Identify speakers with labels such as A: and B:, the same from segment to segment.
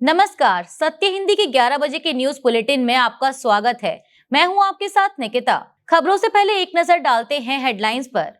A: नमस्कार, सत्य हिंदी के 11 बजे के न्यूज बुलेटिन में आपका स्वागत है। मैं हूं आपके साथ निकिता। खबरों से पहले एक नजर डालते हैं हेडलाइंस पर।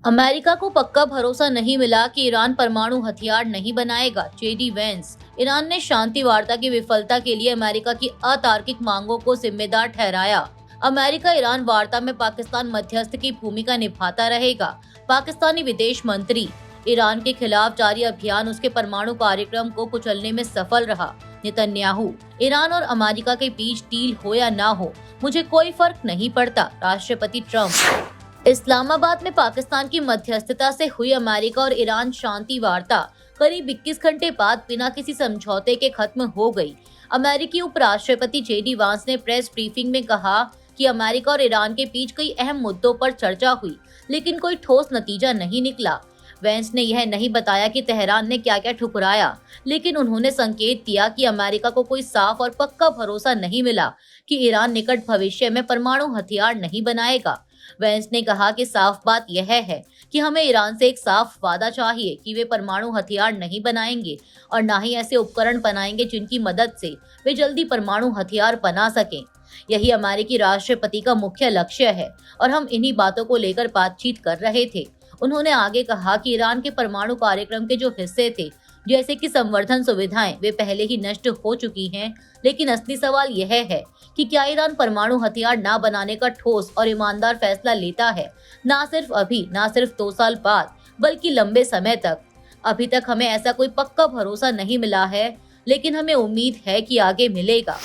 A: अमेरिका को पक्का भरोसा नहीं मिला कि ईरान परमाणु हथियार नहीं बनाएगा, जेडी वेंस। ईरान ने शांति वार्ता की विफलता के लिए अमेरिका की अतार्किक मांगों को जिम्मेदार ठहराया। अमेरिका ईरान वार्ता में पाकिस्तान मध्यस्थ की भूमिका निभाता रहेगा। पाकिस्तानी विदेश मंत्री ईरान के खिलाफ जारी अभियान उसके परमाणु कार्यक्रम को कुचलने में सफल रहा। नेतन्याहू, ईरान और अमेरिका के बीच डील हो या ना हो, मुझे कोई फर्क नहीं पड़ता। राष्ट्रपति ट्रंप। इस्लामाबाद में पाकिस्तान की मध्यस्थता से हुई अमेरिका और ईरान शांति वार्ता करीब 21 घंटे बाद बिना किसी समझौते के खत्म हो गई। अमेरिकी उपराष्ट्रपति जेडी वांस ने प्रेस ब्रीफिंग में कहा कि अमेरिका और ईरान के बीच कई अहम मुद्दों पर चर्चा हुई, लेकिन कोई ठोस नतीजा नहीं निकला। वेंस ने यह नहीं बताया कि तेहरान ने क्या क्या ठुकराया, लेकिन उन्होंने संकेत दिया कि अमेरिका को कोई साफ और पक्का भरोसा नहीं मिला कि ईरान निकट भविष्य में परमाणु हथियार नहीं बनाएगा। वेंस ने कहा कि साफ बात यह है कि हमें ईरान से एक साफ वादा चाहिए कि वे परमाणु हथियार नहीं बनाएंगे और न ही ऐसे उपकरण बनाएंगे जिनकी मदद से वे जल्दी परमाणु हथियार बना सकें। यही अमेरिकी राष्ट्रपति का मुख्य लक्ष्य है और हम इन्हीं बातों को लेकर बातचीत कर रहे थे। उन्होंने आगे कहा कि ईरान के परमाणु कार्यक्रम के जो हिस्से थे, जैसे कि संवर्धन सुविधाएं, वे पहले ही नष्ट हो चुकी हैं, लेकिन असली सवाल यह है कि क्या ईरान परमाणु हथियार न बनाने का ठोस और ईमानदार फैसला लेता है, ना सिर्फ अभी, ना सिर्फ 2 साल बाद, बल्कि लंबे समय तक। अभी तक हमें ऐसा कोई पक्का भरोसा नहीं मिला है, लेकिन हमें उम्मीद है कि आगे मिलेगा।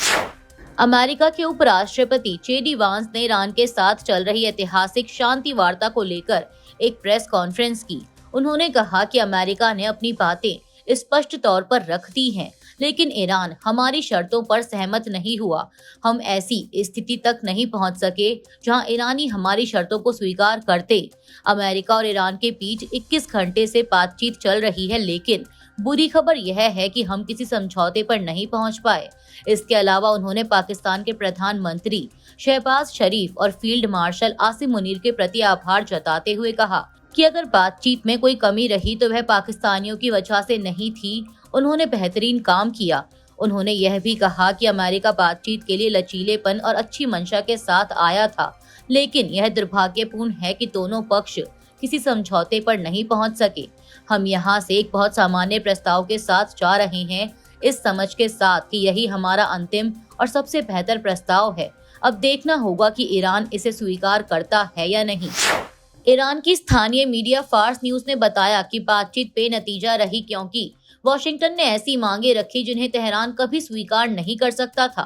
A: अमेरिका के उपराष्ट्रपति जेडी वांस ने ईरान के साथ चल रही ऐतिहासिक शांति वार्ता को लेकर एक प्रेस कॉन्फ्रेंस की। उन्होंने कहा कि अमेरिका ने अपनी बातें स्पष्ट तौर पर रख दी हैं, लेकिन ईरान हमारी शर्तों पर सहमत नहीं हुआ। हम ऐसी स्थिति तक नहीं पहुंच सके जहां ईरानी हमारी शर्तों को स्वीकार करते। अमेरिका और ईरान के बीच 21 घंटे से बातचीत चल रही है, लेकिन बुरी खबर यह है कि हम किसी समझौते पर नहीं पहुंच पाए। इसके अलावा उन्होंने पाकिस्तान के प्रधानमंत्री शहबाज शरीफ और फील्ड मार्शल आसिम मुनीर के प्रति आभार जताते हुए कहा कि अगर बातचीत में कोई कमी रही तो वह पाकिस्तानियों की वजह से नहीं थी। उन्होंने बेहतरीन काम किया। उन्होंने यह भी कहा कि अमेरिका बातचीत के लिए लचीलेपन और अच्छी मंशा के साथ आया था, लेकिन यह दुर्भाग्यपूर्ण है कि दोनों पक्ष किसी समझौते पर नहीं पहुंच सके। हम यहाँ से एक बहुत सामान्य प्रस्ताव के साथ जा रहे हैं, इस समझ के साथ कि यही हमारा अंतिम और सबसे बेहतर प्रस्ताव है। अब देखना होगा कि ईरान इसे स्वीकार करता है या नहीं। ईरान की स्थानीय मीडिया फार्स न्यूज ने बताया कि बातचीत बेनतीजा रही क्योंकि वॉशिंगटन ने ऐसी मांगे रखी जिन्हें तेहरान कभी स्वीकार नहीं कर सकता था।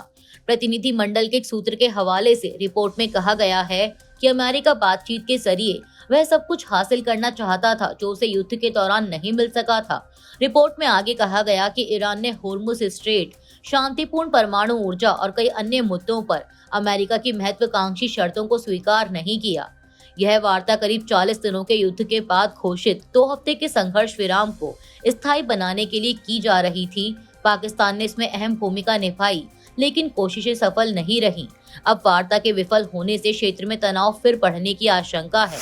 A: प्रतिनिधि मंडल के एक सूत्र के हवाले से रिपोर्ट में कहा गया है कि अमेरिका बातचीत के जरिए वह सब कुछ हासिल करना चाहता था जो उसे युद्ध के दौरान नहीं मिल सका था। रिपोर्ट में आगे कहा गया कि ईरान ने होर्मुज स्ट्रेट, शांतिपूर्ण परमाणु ऊर्जा और कई अन्य मुद्दों पर अमेरिका की महत्वाकांक्षी शर्तों को स्वीकार नहीं किया। यह वार्ता करीब 40 दिनों के युद्ध के बाद घोषित 2 हफ्ते के संघर्ष विराम को स्थायी बनाने के लिए की जा रही थी। पाकिस्तान ने इसमें अहम भूमिका निभाई, लेकिन कोशिशें सफल नहीं रहीं। अब वार्ता के विफल होने से क्षेत्र में तनाव फिर बढ़ने की आशंका है।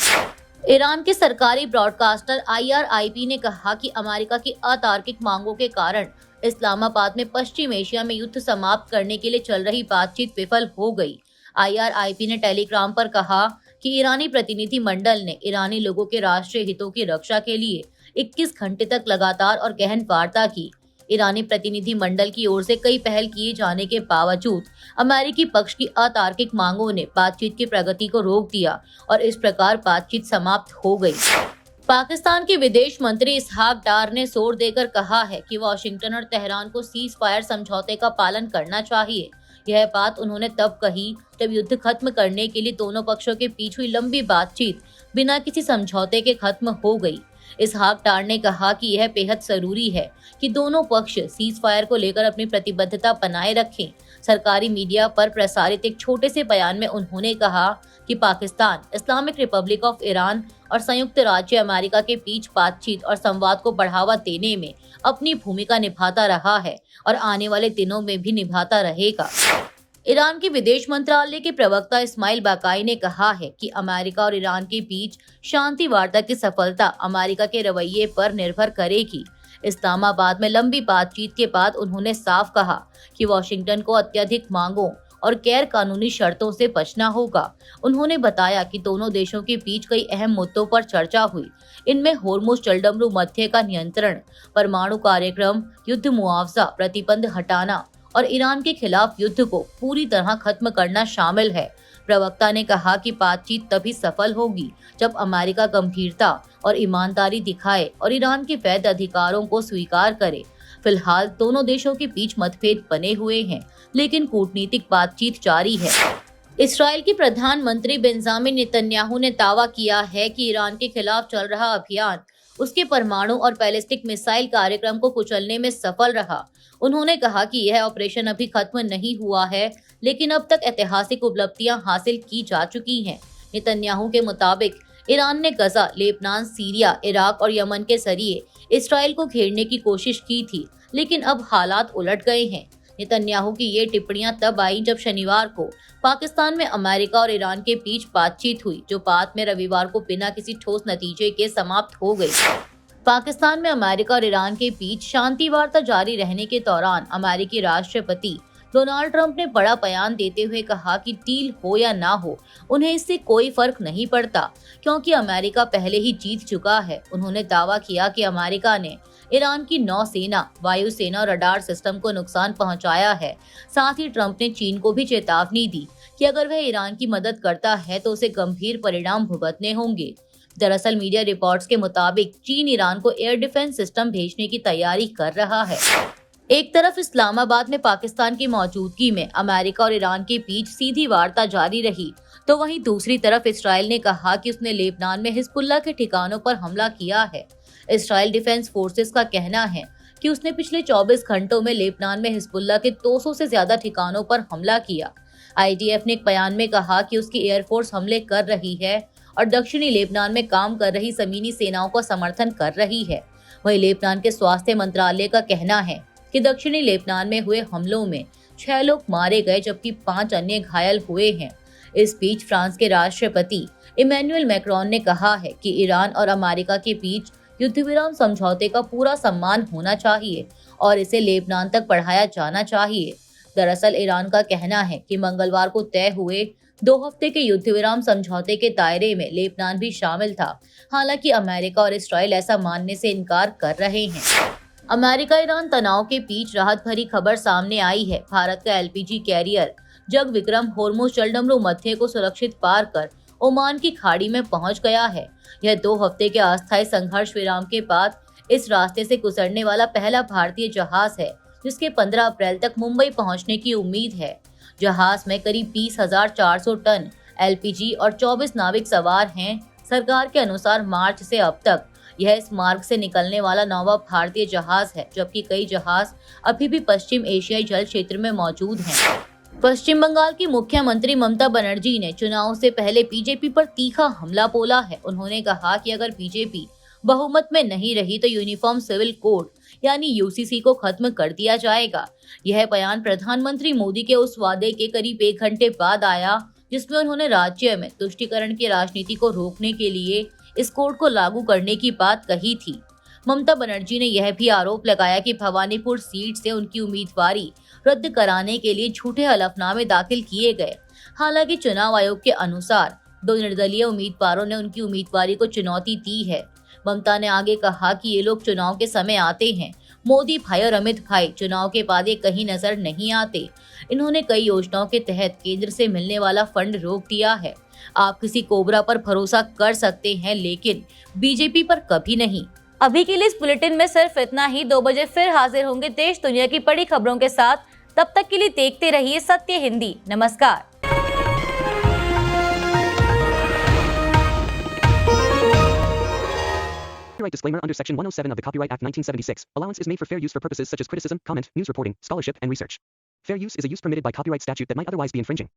A: ईरान के सरकारी ब्रॉडकास्टर IRIB ने कहा कि अमेरिका की अतार्किक मांगों के कारण इस्लामाबाद में पश्चिम एशिया में युद्ध समाप्त करने के लिए चल रही बातचीत विफल हो गई। IRIB ने टेलीग्राम पर कहा कि ईरानी प्रतिनिधि मंडल ने ईरानी लोगों के राष्ट्रीय हितों की रक्षा के लिए 21 घंटे तक लगातार और गहन वार्ता की। ईरानी प्रतिनिधि मंडल की ओर से कई पहल किए जाने के बावजूद अमेरिकी पक्ष की अतार्किक मांगों ने बातचीत की प्रगति को रोक दिया और इस प्रकार बातचीत समाप्त हो गई। पाकिस्तान के विदेश मंत्री इसहाक डार ने जोर देकर कहा है कि वॉशिंगटन और तेहरान को सीज फायर समझौते का पालन करना चाहिए। यह बात उन्होंने तब कही जब युद्ध खत्म करने के लिए दोनों पक्षों के बीच हुई लंबी बातचीत बिना किसी समझौते के खत्म हो गई। इसहाक डार ने कहा कि यह बेहद जरूरी है कि दोनों पक्ष सीज फायर को लेकर अपनी प्रतिबद्धता बनाए रखें। सरकारी मीडिया पर प्रसारित एक छोटे से बयान में उन्होंने कहा कि Pakistan, Islamic Republic of Iran और संयुक्त राज्य अमेरिका के बीच बातचीत और संवाद को बढ़ावा देने में अपनी भूमिका निभाता रहा है और आने वाले दिनों में भी निभाता रहेगा। ईरान के विदेश मंत्रालय के प्रवक्ता इस्माइल बाकाई ने कहा है कि अमेरिका और ईरान के बीच शांति वार्ता की सफलता अमेरिका के रवैये पर निर्भर करेगी। इस्लामाबाद में लंबी बातचीत के बाद उन्होंने साफ कहा कि वॉशिंगटन को अत्यधिक मांगों और गैर कानूनी शर्तों से बचना होगा। उन्होंने बताया कि दोनों देशों के बीच कई अहम मुद्दों पर चर्चा हुई। इनमें होर्मुज जलडमरू मध्य का नियंत्रण, परमाणु कार्यक्रम, युद्ध मुआवजा, प्रतिबंध हटाना और ईरान के खिलाफ युद्ध को पूरी तरह खत्म करना शामिल है। प्रवक्ता ने कहा कि बातचीत तभी सफल होगी जब अमेरिका गंभीरता और ईमानदारी दिखाए और ईरान के वैध अधिकारों को स्वीकार करे। फिलहाल दोनों देशों के बीच मतभेद बने हुए हैं, लेकिन कूटनीतिक बातचीत जारी है। इसराइल की प्रधानमंत्री बेंजामिन नेतन्याहू ने दावा किया है कि ईरान के खिलाफ चल रहा अभियान उसके परमाणु और बैलिस्टिक मिसाइल कार्यक्रम को कुचलने में सफल रहा। उन्होंने कहा कि यह ऑपरेशन अभी खत्म नहीं हुआ है, लेकिन अब तक ऐतिहासिक उपलब्धियां हासिल की जा चुकी हैं। नेतन्याहू के मुताबिक ईरान ने गजा, लेबनान, सीरिया, इराक और यमन के जरिए इसराइल को घेरने की कोशिश की थी, लेकिन अब हालात उलट गए हैं। नेतन्याहू की ये टिप्पणियां तब आई जब शनिवार को पाकिस्तान में अमेरिका और ईरान के बीच बातचीत हुई, जो बाद में रविवार को बिना किसी ठोस नतीजे के समाप्त हो गई। पाकिस्तान में अमेरिका और ईरान के बीच शांति वार्ता जारी रहने के दौरान अमेरिकी राष्ट्रपति डोनाल्ड ट्रंप ने बड़ा बयान देते हुए कहा कि डील हो या ना हो, उन्हें इससे कोई फर्क नहीं पड़ता, क्योंकि अमेरिका पहले ही जीत चुका है। उन्होंने दावा किया कि अमेरिका ने ईरान की नौसेना, वायुसेना और रडार सिस्टम को नुकसान पहुंचाया है। साथ ही ट्रंप ने चीन को भी चेतावनी दी कि अगर वह ईरान की मदद करता है तो उसे गंभीर परिणाम भुगतने होंगे। दरअसल मीडिया रिपोर्ट्स के मुताबिक चीन ईरान को एयर डिफेंस सिस्टम भेजने की तैयारी कर रहा है। एक तरफ इस्लामाबाद में पाकिस्तान की मौजूदगी में अमेरिका और ईरान के बीच सीधी वार्ता जारी रही, तो वहीं दूसरी तरफ इसराइल ने कहा कि उसने लेबनान में हिजबुल्लाह के ठिकानों पर हमला किया है। इसराइल डिफेंस फोर्सेस का कहना है कि उसने पिछले 24 घंटों में लेबनान में हिजबुल्लाह के 200 से ज्यादा ठिकानों पर हमला किया। IDF ने एक बयान में कहा कि उसकी एयरफोर्स हमले कर रही है और दक्षिणी लेबनान में काम कर रही जमीनी सेनाओं का समर्थन कर रही है। वहीं लेबनान के स्वास्थ्य मंत्रालय का कहना है कि दक्षिणी लेबनान में हुए हमलों में 6 लोग मारे गए जबकि 5 अन्य घायल हुए हैं। इस बीच फ्रांस के राष्ट्रपति इमैनुअल मैक्रोन ने कहा है कि ईरान और अमेरिका के बीच युद्ध विराम समझौते का पूरा सम्मान होना चाहिए और इसे लेबनान तक बढ़ाया जाना चाहिए। दरअसल ईरान का कहना है कि मंगलवार को तय हुए 2 हफ्ते के युद्ध विराम समझौते के दायरे में लेबनान भी शामिल था। हालांकि अमेरिका और इसराइल ऐसा मानने से इनकार कर रहे हैं। अमेरिका ईरान तनाव के बीच राहत भरी खबर सामने आई है। भारत का LPG कैरियर जग विक्रम होर्मुज जलडमरू मध्य को सुरक्षित पार कर ओमान की खाड़ी में पहुंच गया है। यह 2 हफ्ते के अस्थायी संघर्ष विराम के बाद इस रास्ते से गुजरने वाला पहला भारतीय जहाज है, जिसके 15 अप्रैल तक मुंबई पहुंचने की उम्मीद है। जहाज में करीब 20,400 टन LPG और 24 नाविक सवार हैं। सरकार के अनुसार मार्च से अब तक यह इस मार्ग से निकलने वाला 9वां भारतीय जहाज है, जबकि कई जहाज अभी भी पश्चिम एशियाई जल क्षेत्र में मौजूद हैं। पश्चिम बंगाल की मुख्यमंत्री ममता बनर्जी ने चुनाव से पहले बीजेपी पर तीखा हमला बोला है। उन्होंने कहा कि अगर बीजेपी बहुमत में नहीं रही तो यूनिफॉर्म सिविल कोड यानी UCC को खत्म कर दिया जाएगा। यह बयान प्रधानमंत्री मोदी के उस वादे के करीब 1 घंटे बाद आया, जिसमें उन्होंने राज्य में तुष्टीकरण की राजनीति को रोकने के लिए इस कोड को लागू करने की बात कही थी। ममता बनर्जी ने यह भी आरोप लगाया कि भवानीपुर सीट से उनकी उम्मीदवारी रद्द कराने के लिए झूठे हलफनामे दाखिल किए गए। हालांकि चुनाव आयोग के अनुसार 2 निर्दलीय उम्मीदवारों ने उनकी उम्मीदवारी को चुनौती दी है। ममता ने आगे कहा कि ये लोग चुनाव के समय आते हैं, मोदी भाई और अमित भाई चुनाव के बाद ये कहीं नजर नहीं आते। इन्होंने कई योजनाओं के तहत केंद्र से मिलने वाला फंड रोक दिया है। आप किसी कोबरा पर भरोसा कर सकते हैं, लेकिन बीजेपी पर कभी नहीं। अभी के लिए इस बुलेटिन में सिर्फ इतना ही। 2 बजे फिर हाजिर होंगे देश दुनिया की बड़ी खबरों के साथ। तब तक के लिए देखते रहिए सत्य हिंदी। नमस्कार।
B: Copyright disclaimer under Section 107 of the Copyright Act 1976. Allowance is made for fair use for purposes such as criticism, comment, news reporting, scholarship, and research. Fair use is a use permitted by copyright statute that might otherwise be infringing.